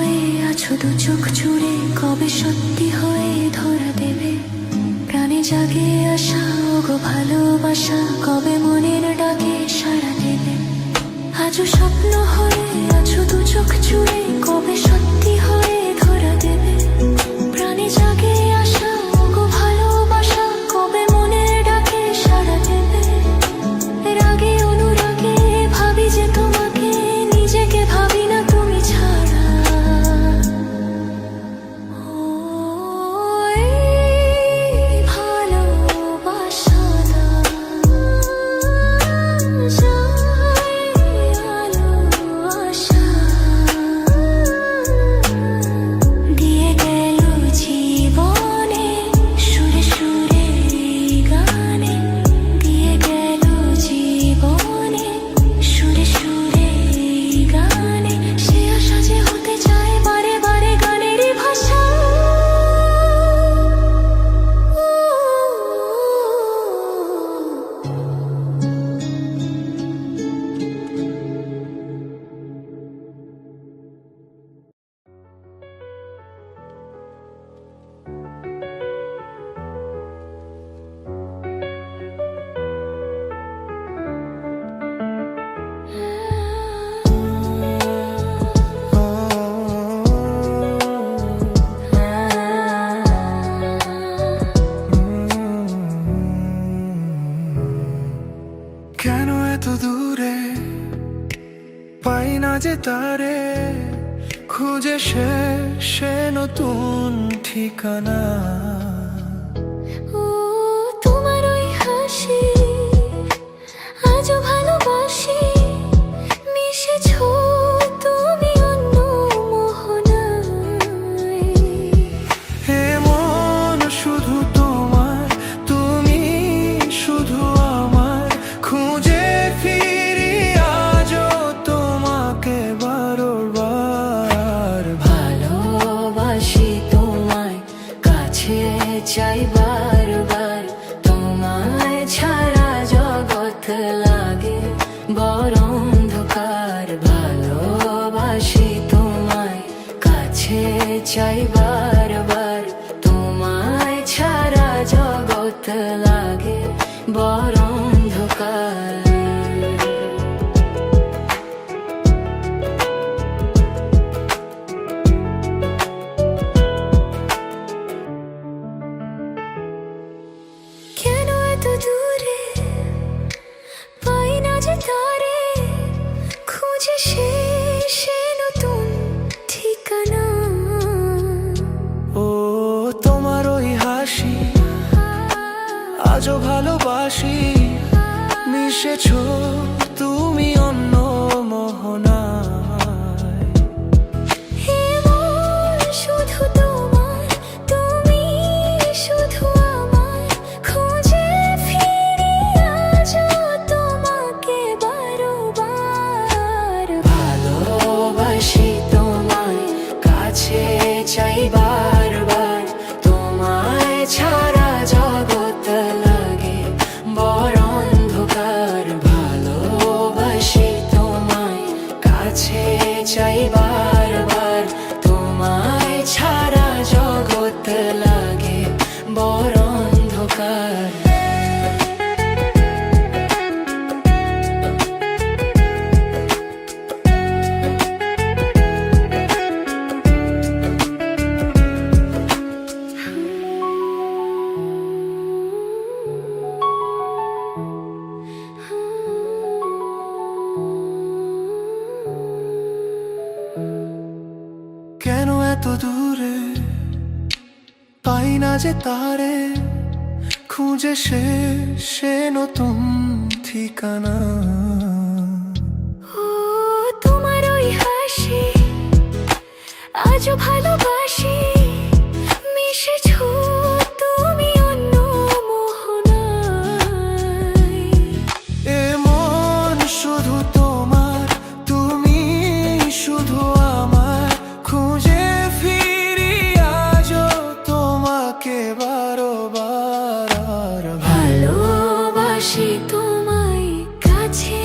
হয়ে আছো দু চোখ জুড়ে, কবে সত্যি হয়ে ধরা দেবে প্রাণে জাগে আশা, ওগো ভালোবাসা কবে মনের ডাকে সাড়া দেবে। আজও স্বপ্ন হয়ে আছো দু চোখ জুড়ে, কবে সত্যি হয়ে ধরা দেবে প্রাণে জাগে আশা, ওগো ভালোবাসা কবে মনের ডাকে সাড়া দেবে। রাগে অনুরাগে ভাবি যে তোমাকে, নিজেকে ভাবি না তুমি ছাড়া। ভালোবাসাটা আলো আশা দিয়ে গেল জীবনে, সুরে সুরে গানে দিয়ে গেল জীবনে, সুরে সুরে গানে। সে আশা যে হতে চায় বারে বারে গানেরই ভাষা। কেন এত দূরে পাই না যে তারে, খুঁজে সে নতুন ঠিকানা। ও তোমার ওই হাসি আজও ভালোবাসি, মিশেছো তুমি অন্য মোহনায়। হে মন শুধু তোমার, তুমি শুধু আমার, খুঁজে ফিরি আজও তোমাকে বারবার। ভালোবাসি তোমায়, কাছে চাই বারবার, তোমায় ছাড়া জগৎ লাগে বড় অন্ধকার। ভালোবাসি তোমায়, কাছে চাই বারবার, তোমায় ছাড়া জগৎ লাগে বড় অন্ধকার। কেন এত দূরে পাই না যে তারে, খুঁজে সে নতুন ঠিকানা। ও তোমার ওই হাসি আজও ভালোবাসি, মিশেছো তুমি অন্য মোহনায়। হে মন শুধু তোমার, তুমি শুধু আমার, খুঁজে ফিরি আজও তোমাকে বারবার। ভালোবাসি তোমায়, কাছে চাই বারবার, তোমায় ছাড়া জগৎ লাগে বড় অন্ধকার। ভালোবাসি তোমায়, কাছে চাই বারবার, তোমায় ছাড়া জগৎ লাগে বড় অন্ধকার। কেন এত দূরে পাই না যে তারে, খুঁজে সে নতুন ঠিকানা। ও তোমার ওই হাসি আজও ভালোবাসি, মিশেছো তুমি অন্য মোহনায়। এ মন শুধু তোমার, তুমি শুধু আমার, খুঁজে ফিরি আজও তোমাকে বারবার। ভালোবাসি তোমায়, কাছে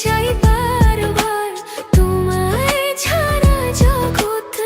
চাই বারবার, তোমায় ছাড়া জগৎ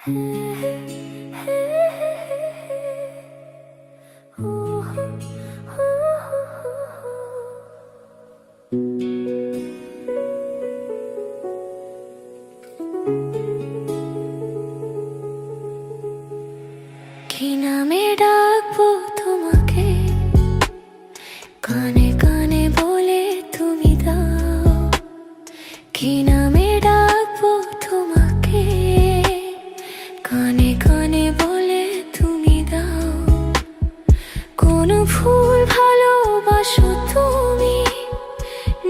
কি নামে ডাকবো তোমাকে, কানে কানে বলে তুমি দাও। কি নামে ডাকবো তোমাকে, কানে কানে বলে তুমি দাও। কোন ফুল ভালোবাসো তুমি,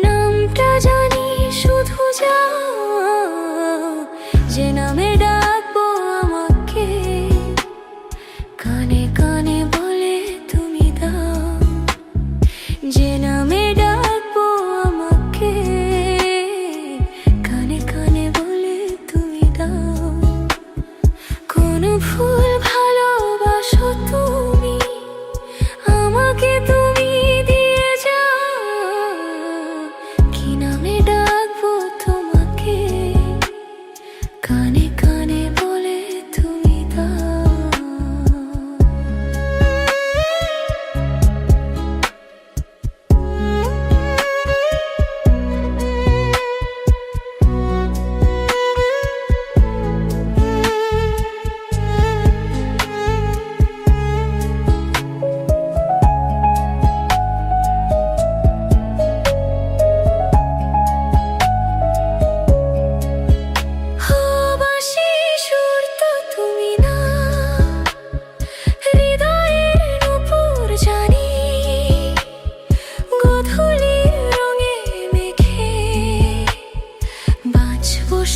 নামটা জানি শুধু যাও। যে নামে ডাকবো আমাকে, কানে কানে বলে তুমি দাও। যে নামে ডাকবো আমাকে, কানে কানে বলে তুমি দাও। কোন ফুল ভালোবাসো তুমি, আমাকে তুমি দিয়ে যাও। কি নামে ডাকবো তোমাকে, কানে কানে বলে তুমি দাও।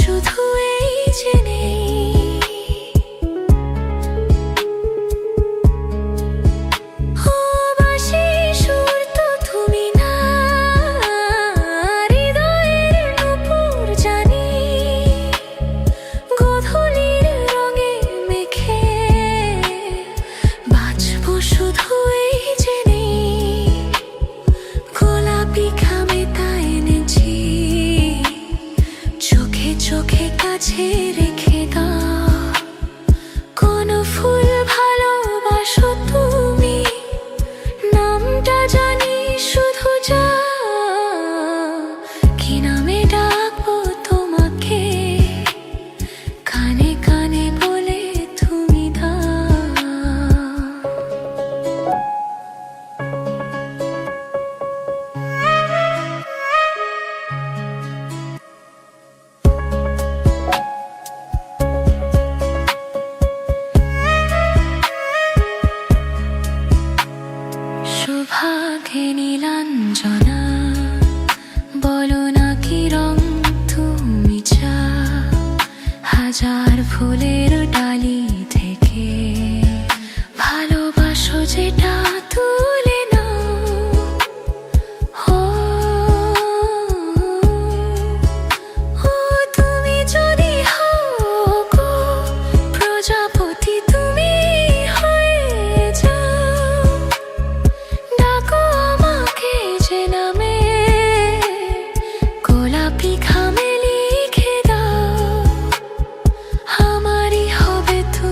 শুধু এই জেনে বাঁশি সুর তো তুমি না, হৃদয়ের নূপুর জানি। গোধূলির রঙে মেখে বাঁচবো শুধু এই জেনে। গোলাপি খামে তাই এনেছি, চোখে চোখে কাছে রেখে দাও। কোন ফুল ভালোবাসো তুমি, নামটা জানি শুধু যাও। কি নামে ডাকবো তোমাকে, কানে কানে বলে তুমি দাও। সুভাগে নীলাঞ্জনা, বলো না কি রং তুমি চাও। হাজার ফুলের ডালি থেকে ভালোবাসো যেটা তুলে নাও। ও তুমি যদি হও গো প্রজাপতি, তুমি হয়ে যাও। ডাকো আমাকে যে নামে, গোলাপি খামে লিখে দাও। আমারই হবে তুমি।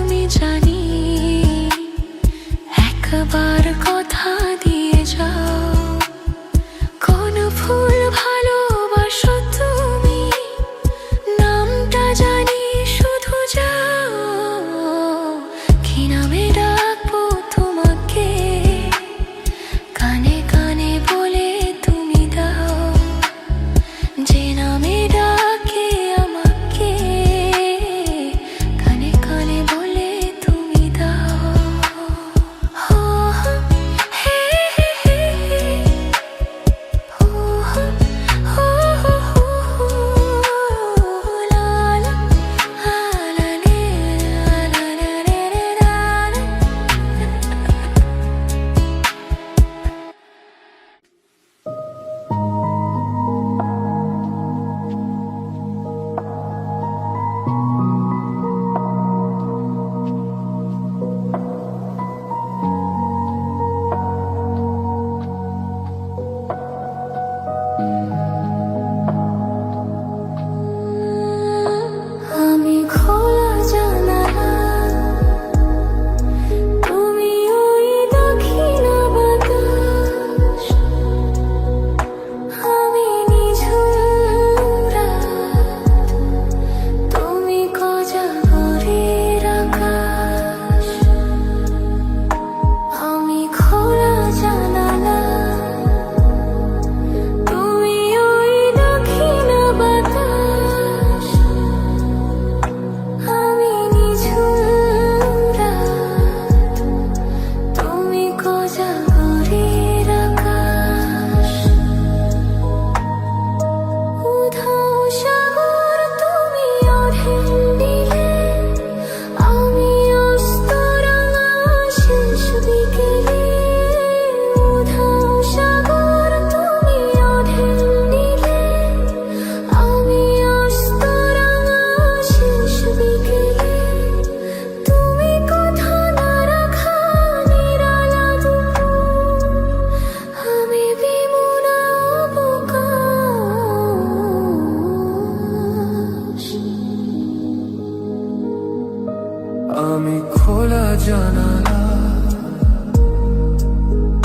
জানালা,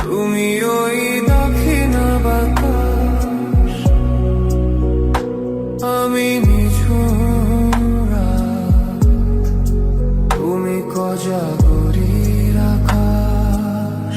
তুমি ওই দক্ষিণা বাতাস, আমি নিঝুম রাত, তুমি কোজাগরীর আকাশ।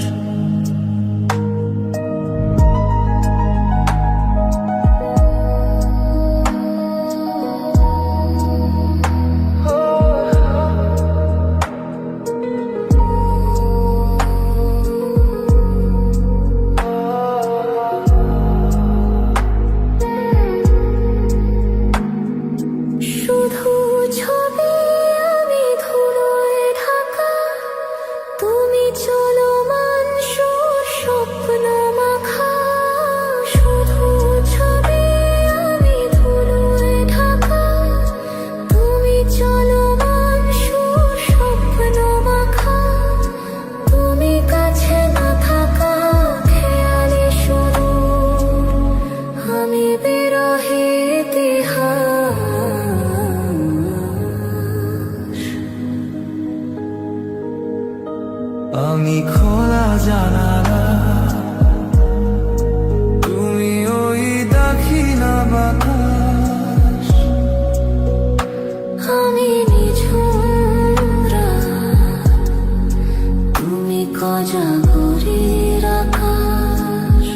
শুধু ছবি আমি ধুলোয় ঢাকা, তুমি চলমান স্বপ্ন মাখা। শুধু ছবি আমি ধুলোয় ঢাকা, তুমি চলমান স্বপ্ন মাখা। তুমি কাছে না থাকা খেয়ালে শুধু আমি বিরহে ইতিহাস। আমি খোলা জানালা, তুমি ওই দক্ষিণা বাতাস, আমি নিঝুম রাত, তুমি কোজাগরীর আকাশ।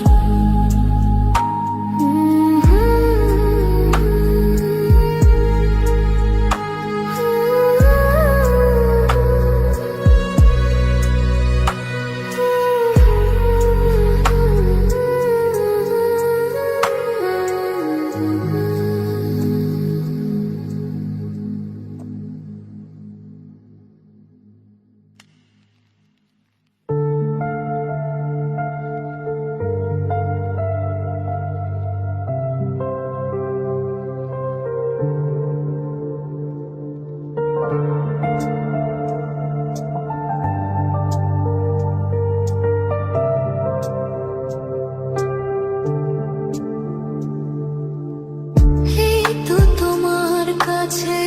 এই তো তোমার কাছে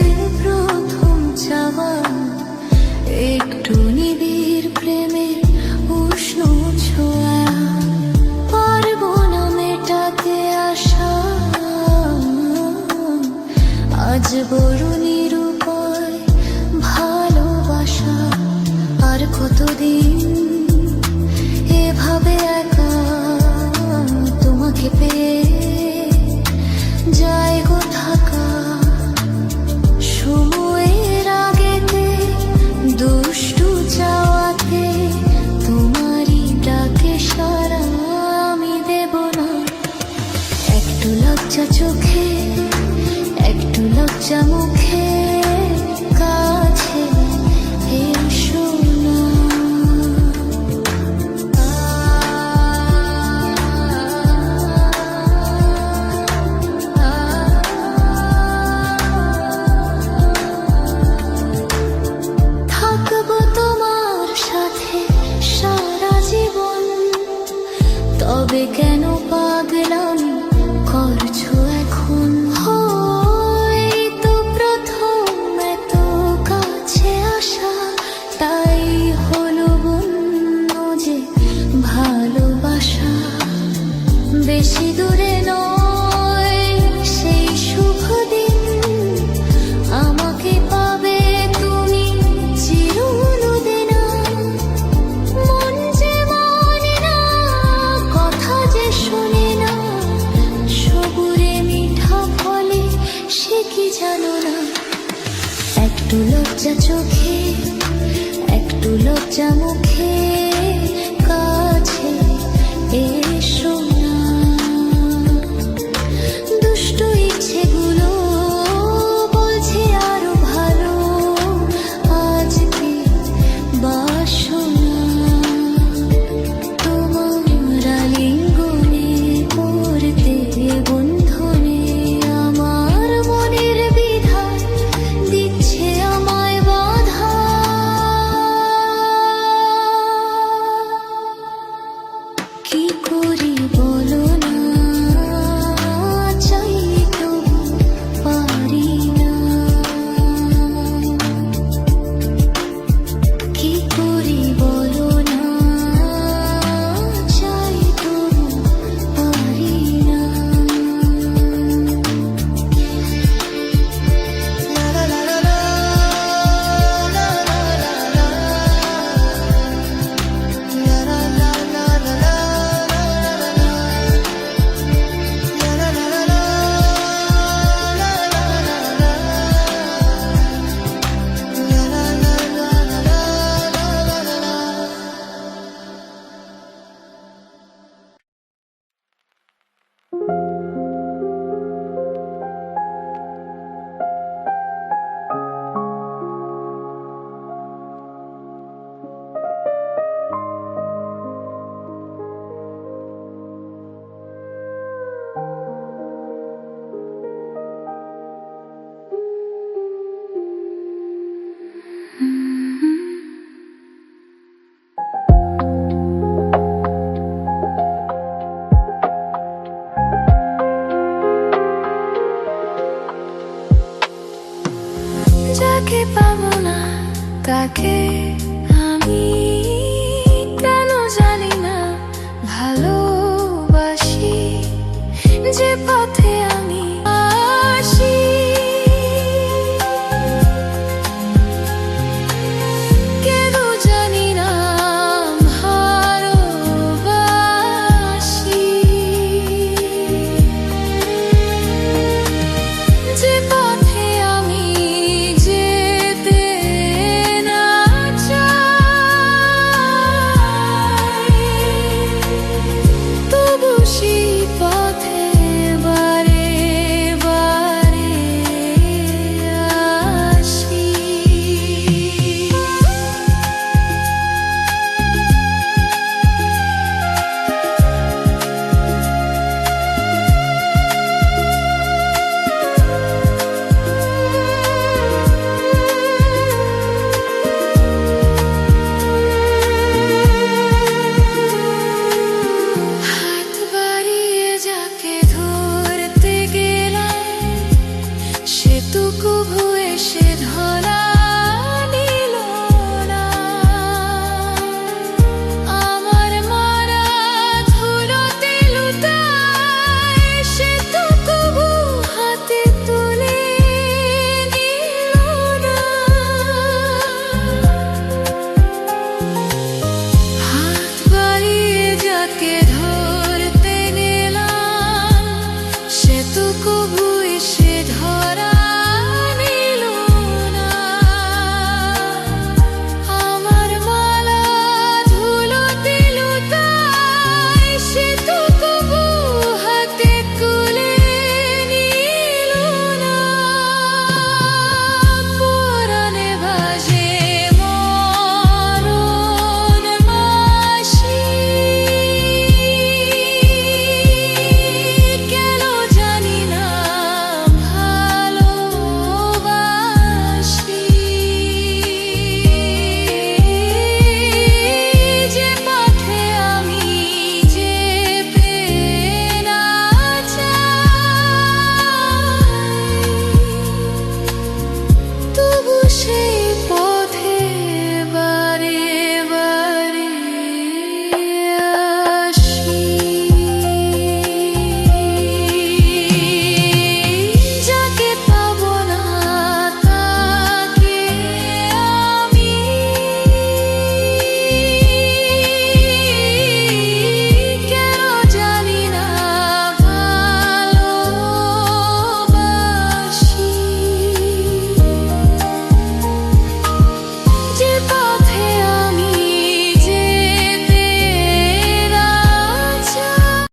প্রথম চাওয়া, একটু নিবিড় প্রেমের উষ্ণ ছোঁয়া। পারবো না মেটাতে আশা, আজ বড় নিরুপায় ভালোবাসা। আর কতদিন এভাবে একা তোমাকে পেয়ে যায় গো থাকা। সময়ের আগেতে দুষ্টু চাওয়াতে তোমারই ডাকে সারা আমি দেব না। একটু লজ্জা চোখে, একটু লজ্জা মুখে, কাছে এসো না। থাকবো তোমার সাথে সারা জীবন, তবে কেন পাগলামি করছো এখন? এই তো প্রথম এত কাছে আসা, তাই হলো বন্য যে ভালোবাসা। বেশি দূরে নয় সেই শুভ দিন, আমাকে পাবে তুমি চিরদিনা। মন যে মানে না, কথা যে শোনে না, সবুরে মিঠা ফলে সে কি জানো না। একটু লজ্জা চোখে, একটু লজ্জা মুখে, কাছে এসো না। দুষ্টু ইচ্ছেগুলো বলছে আরো ভালো, আজকে বাসনা। তোমার আলিঙ্গনে পড়তে বন্ধনে আমার মনের বিধান দিচ্ছে আমায় বাধা। কি যাকে পাবো না তাকে আমি কেন জানি না ভালোবাসি যে